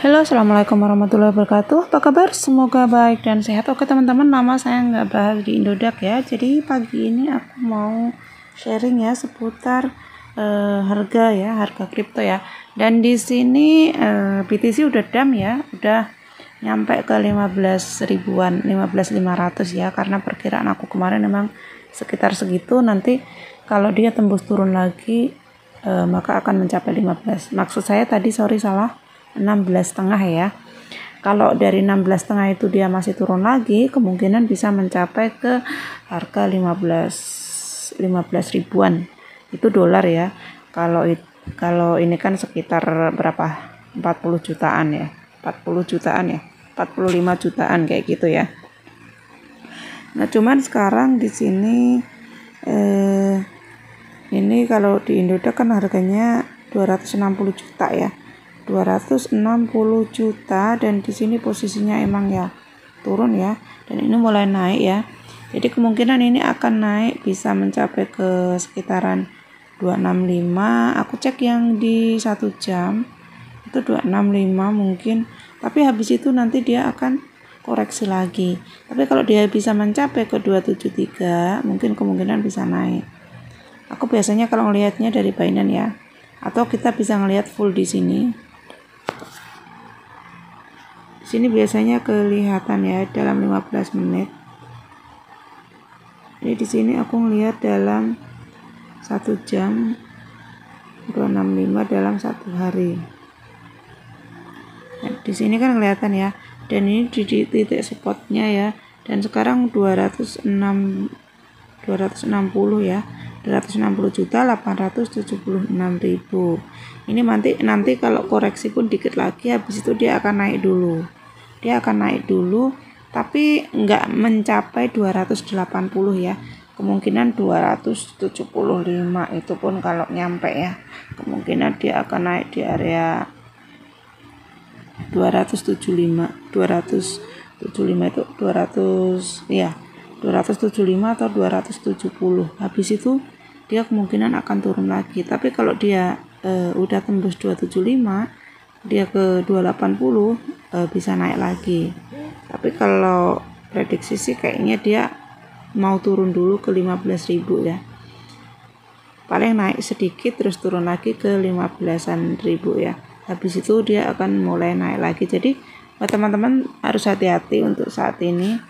Halo, assalamualaikum warahmatullahi wabarakatuh. Apa kabar? Semoga baik dan sehat. Oke teman-teman, nama saya nggak bahas di Indodax ya. Jadi pagi ini aku mau sharing ya seputar harga kripto ya. Dan di sini BTC udah dam ya, udah nyampe ke 15 ribuan, 15.500 ya. Karena perkiraan aku kemarin memang sekitar segitu. Nanti kalau dia tembus turun lagi maka akan mencapai 15. Maksud saya tadi salah 16,5 ya. Kalau dari 16,5 itu dia masih turun lagi, kemungkinan bisa mencapai ke harga 15 ribuan. Itu dolar ya. Kalau ini kan sekitar berapa? 40 jutaan ya. 40 jutaan ya. 45 jutaan kayak gitu ya. Nah, cuman sekarang di sini ini kalau di Indodax kan harganya 260 juta ya. 260 juta dan di sini posisinya emang ya turun ya, dan ini mulai naik ya. Jadi kemungkinan ini akan naik bisa mencapai ke sekitaran 265. Aku cek yang di 1 jam itu 265 mungkin, tapi habis itu nanti dia akan koreksi lagi. Tapi kalau dia bisa mencapai ke 273 mungkin kemungkinan bisa naik. Aku biasanya kalau ngelihatnya dari Binance ya, atau kita bisa ngelihat full di sini. Sini biasanya kelihatan ya dalam 15 menit. Jadi di sini aku ngelihat dalam 1 jam 265 dalam 1 hari. Nah, di sini kan kelihatan ya. Dan ini di titik spotnya ya. Dan sekarang 260 ya. 260 juta 876.000. Ini nanti kalau koreksi pun dikit lagi, habis itu dia akan naik dulu. Tapi nggak mencapai 280 ya. Kemungkinan 275 itu pun kalau nyampe ya. Kemungkinan dia akan naik di area 275 itu 200 ya. 275 atau 270. Habis itu dia kemungkinan akan turun lagi. Tapi kalau dia udah tembus 275, dia ke 280 bisa naik lagi. Tapi kalau prediksi sih kayaknya dia mau turun dulu ke 15.000 ya. Paling naik sedikit terus turun lagi ke 15.000 ya. Habis itu dia akan mulai naik lagi. Jadi teman-teman harus hati-hati untuk saat ini.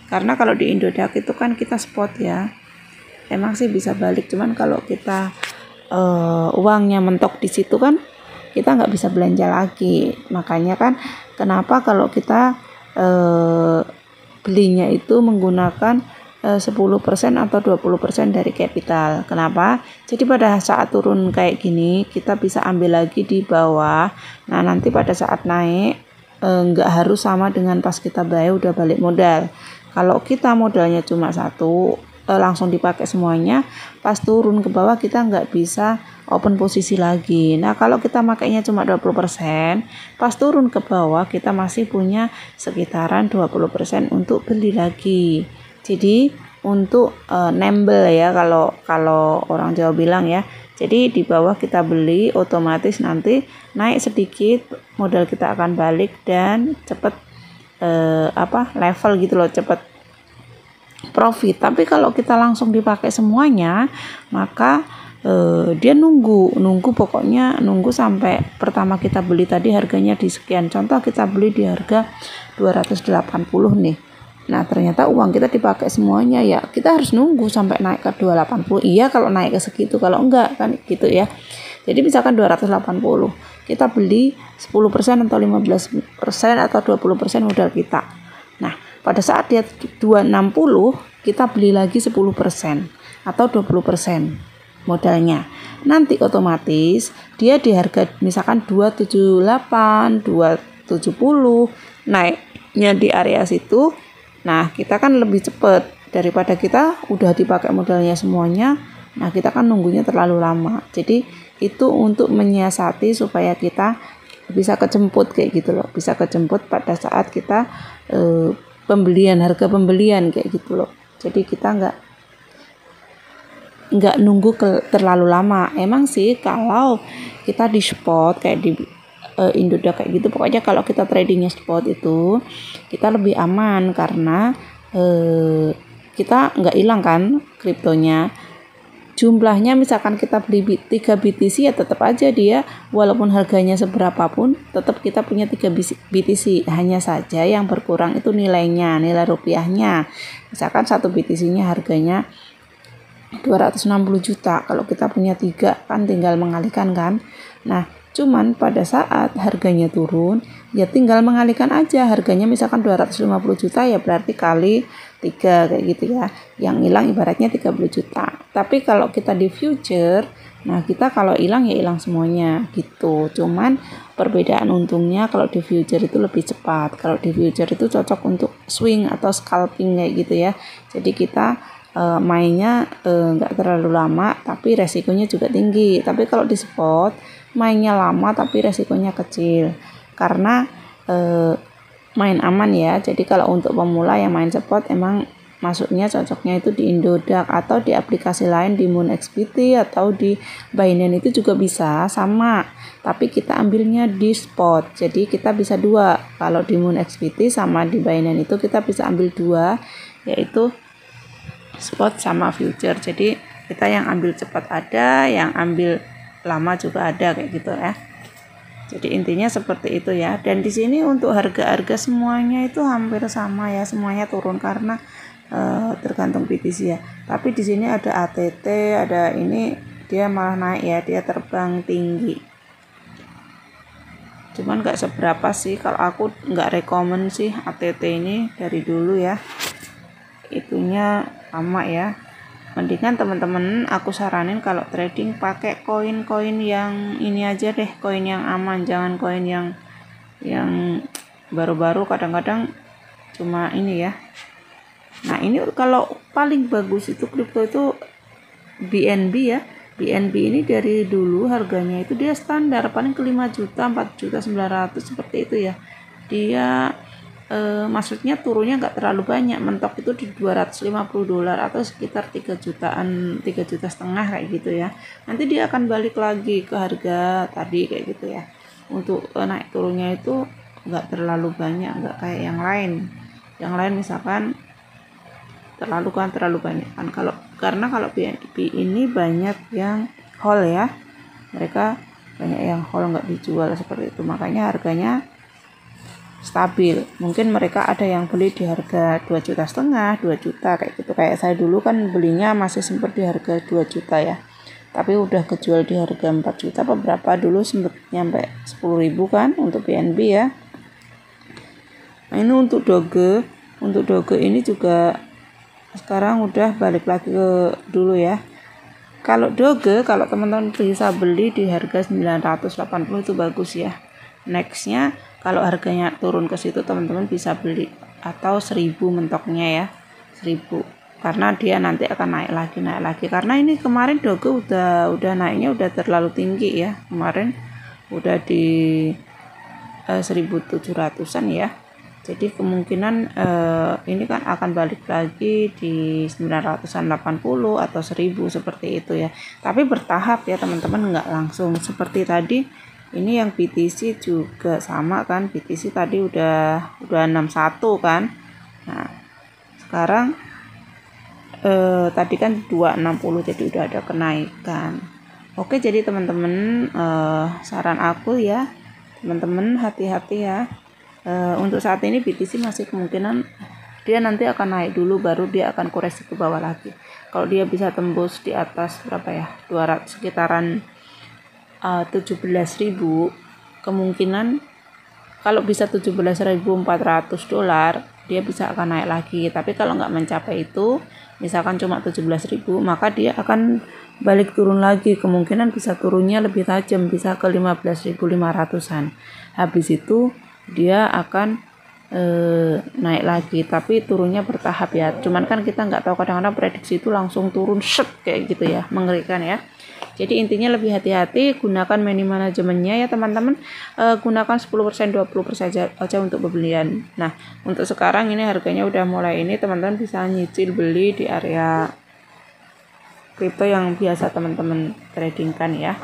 Karena kalau di Indodax itu kan kita spot ya. Emang sih bisa balik, cuman kalau kita uangnya mentok di situ kan kita nggak bisa belanja lagi. Makanya kan kenapa kalau kita belinya itu menggunakan 10% atau 20% dari capital. Kenapa? Jadi pada saat turun kayak gini kita bisa ambil lagi di bawah. Nah nanti pada saat naik nggak harus sama dengan pas kita bayar udah balik modal. Kalau kita modalnya cuma 1, langsung dipakai semuanya, pas turun ke bawah kita nggak bisa open posisi lagi. Nah kalau kita makainya cuma 20%, pas turun ke bawah kita masih punya sekitaran 20% untuk beli lagi. Jadi untuk nembel ya, kalau orang Jawa bilang ya. Jadi di bawah kita beli, otomatis nanti naik sedikit modal kita akan balik dan cepet level gitu loh, cepet profit. Tapi kalau kita langsung dipakai semuanya, maka dia nunggu pokoknya nunggu sampai pertama kita beli tadi harganya di sekian. Contoh kita beli di harga 280 nih. Nah ternyata uang kita dipakai semuanya ya, kita harus nunggu sampai naik ke 280. Iya kalau naik ke segitu, kalau enggak kan gitu ya. Jadi misalkan 280, kita beli 10% atau 15% atau 20% modal kita. Nah pada saat dia 260, kita beli lagi 10% atau 20% modalnya. Nanti otomatis dia di harga misalkan 278, 270, naiknya di area situ. Nah kita kan lebih cepat daripada kita udah dipakai modalnya semuanya. Nah kita kan nunggunya terlalu lama. Jadi itu untuk menyiasati supaya kita bisa kejemput kayak gitu loh. Bisa kejemput pada saat kita harga pembelian kayak gitu loh. Jadi kita nggak nunggu terlalu lama. Emang sih kalau kita di spot kayak di Indodax kayak gitu. Pokoknya kalau kita tradingnya spot itu kita lebih aman karena kita nggak hilang kan kriptonya. Jumlahnya misalkan kita beli 3 BTC ya tetap aja dia walaupun harganya seberapapun tetap kita punya 3 BTC. Hanya saja yang berkurang itu nilainya, nilai rupiahnya. Misalkan 1 BTC-nya harganya 260 juta. Kalau kita punya 3 kan tinggal mengalihkan kan. Nah, cuman pada saat harganya turun ya tinggal mengalihkan aja. Harganya misalkan 250 juta ya berarti kali 3 kayak gitu ya. Yang hilang ibaratnya 30 juta. Tapi kalau kita di future, nah kita kalau hilang ya hilang semuanya gitu. Cuman perbedaan untungnya kalau di future itu lebih cepat. Kalau di future itu cocok untuk swing atau scalping kayak gitu ya. Jadi kita mainnya nggak terlalu lama tapi resikonya juga tinggi. Tapi kalau di spot mainnya lama tapi resikonya kecil karena main aman ya. Jadi kalau untuk pemula yang main spot emang masuknya cocoknya itu di Indodax atau di aplikasi lain di MoonXBT atau di Binance itu juga bisa sama, tapi kita ambilnya di spot. Jadi kita bisa 2. Kalau di MoonXBT sama di Binance itu kita bisa ambil 2, yaitu spot sama future. Jadi kita yang ambil cepat ada, yang ambil lama juga ada kayak gitu ya. Jadi intinya seperti itu ya. Dan di sini untuk harga-harga semuanya itu hampir sama ya, semuanya turun karena tergantung BTC ya. Tapi di sini ada ATT, ada ini dia malah naik ya, dia terbang tinggi. Cuman nggak seberapa sih, kalau aku nggak rekomen sih ATT ini dari dulu ya. Itunya lama ya. Mendingan teman-teman aku saranin kalau trading pakai koin-koin yang ini aja deh, koin yang aman, jangan koin yang baru-baru kadang-kadang cuma ini ya. Nah, ini kalau paling bagus itu kripto itu BNB ya. BNB ini dari dulu harganya itu dia standar paling ke 5 juta, 4 juta 900 seperti itu ya. Dia maksudnya turunnya nggak terlalu banyak, mentok itu di $250 atau sekitar 3 jutaan, 3 juta setengah kayak gitu ya. Nanti dia akan balik lagi ke harga tadi kayak gitu ya. Untuk naik turunnya itu nggak terlalu banyak, nggak kayak yang lain. Yang lain misalkan terlalu banyak kan, karena kalau BNB ini banyak yang hold ya, mereka banyak yang hold nggak dijual seperti itu, makanya harganya stabil. Mungkin mereka ada yang beli di harga 2 juta setengah, 2 juta kayak gitu. Kayak saya dulu kan belinya masih sempat di harga 2 juta ya. Tapi udah kejual di harga 4 juta beberapa, dulu sempat nyampe 10.000 kan untuk BNB ya. Nah, ini untuk Doge. Untuk Doge ini juga sekarang udah balik lagi ke dulu ya. Kalau Doge, kalau teman-teman bisa beli di harga 980 itu bagus ya. Nextnya kalau harganya turun ke situ teman-teman bisa beli, atau 1000 mentoknya ya, 1000, karena dia nanti akan naik lagi karena ini kemarin Doge udah naiknya udah terlalu tinggi ya, kemarin udah di 1700-an ya. Jadi kemungkinan ini kan akan balik lagi di 980 atau 1000 seperti itu ya. Tapi bertahap ya teman-teman, nggak langsung seperti tadi. Ini yang BTC juga sama kan, BTC tadi udah 61 kan. Nah, sekarang tadi kan 260, jadi udah ada kenaikan. Oke, jadi teman-teman saran aku ya, teman-teman hati-hati ya. Untuk saat ini BTC masih kemungkinan dia nanti akan naik dulu, baru dia akan koreksi ke bawah lagi. Kalau dia bisa tembus di atas berapa ya, 200 sekitaran 17.000, kemungkinan kalau bisa $17.400 dia bisa akan naik lagi. Tapi kalau nggak mencapai itu, misalkan cuma 17.000, maka dia akan balik turun lagi, kemungkinan bisa turunnya lebih tajam, bisa ke 15.500-an. Habis itu dia akan naik lagi, tapi turunnya bertahap ya. Cuman kan kita nggak tahu, kadang-kadang prediksi itu langsung turun set kayak gitu ya, mengerikan ya. Jadi intinya lebih hati-hati, gunakan money manajemennya ya teman-teman. Gunakan 10%, 20% aja untuk pembelian. Nah, untuk sekarang ini harganya udah mulai ini, teman-teman bisa nyicil beli di area kripto yang biasa teman-teman tradingkan ya.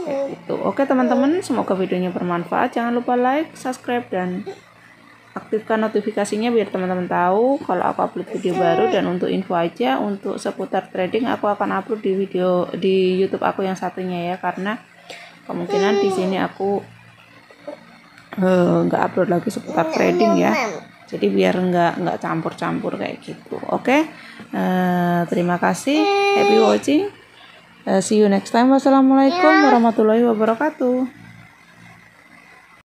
Gitu. Oke teman-teman, semoga videonya bermanfaat. Jangan lupa like, subscribe, dan aktifkan notifikasinya biar teman-teman tahu kalau aku upload video baru. Dan untuk info aja, untuk seputar trading aku akan upload di video di YouTube aku yang satunya ya, karena kemungkinan di sini aku nggak upload lagi seputar trading ya. Jadi biar nggak campur-campur kayak gitu. Oke, terima kasih, happy watching. See you next time. Wassalamualaikum warahmatullahi wabarakatuh.